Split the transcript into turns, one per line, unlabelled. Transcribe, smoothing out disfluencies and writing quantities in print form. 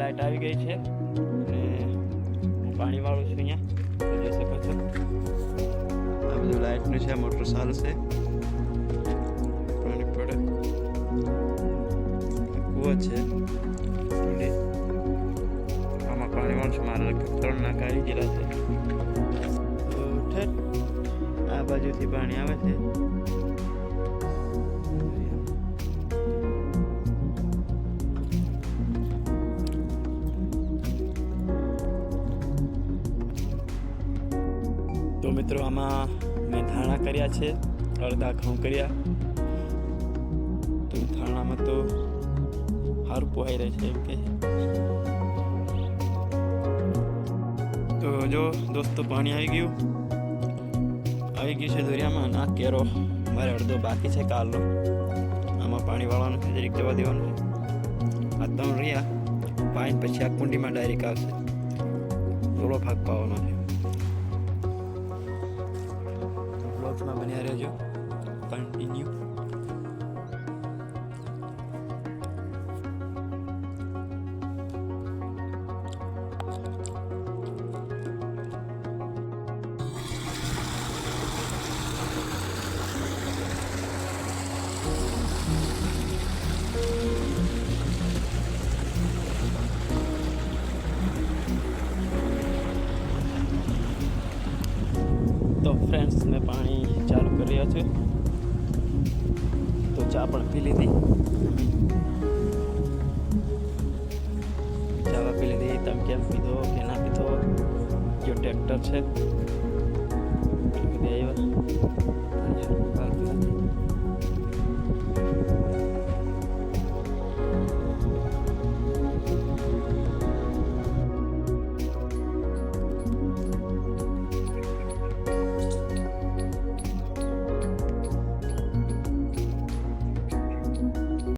Light આવી ગઈ છે અને પાણી વાળું છું અહીંયા જોઈ શકો છો. આ બધું લાઇટનું છે. મોટર ચાલુ છે. પાણી પડે કૂવો છે. આમાં પાણી વાળું છું. મારા લગભગ 3 નાકા આવી ગયેલા છે. તો આ બાજુથી પાણી આવે છે. તો મિત્રો આમાં મેં ધાણા કર્યા છે, અડધા ઘઉં કર્યા. તો ધાણામાં તો સારું પોહાઈ રહે છે એમ કે. તો જો દોસ્તો પાણી આવી ગયું છે દરિયામાં. ના કેરો મારે અડધો બાકી છે કાલનો. આમાં પાણી વાળવાનું છે, જરીક જવા દેવાનું છે. આ 3 રહ્યા પાણી પછી આ કુંડીમાં ડાયરેક્ટ આવશે. થોડો ભાગ પાવાનો છે. બ્લોગ્સમાં બન્યા રહેજો, કન્ટિન્યુ. તો ફ્રેન્ડ્સ મેં પાણી ચાલુ કરી રહ્યા છે. તો ચા પણ પી લીધી. ચા પી લીધી. તમે કેમ પીધો કે ના પીધો? જો ટ્રેક્ટર છે.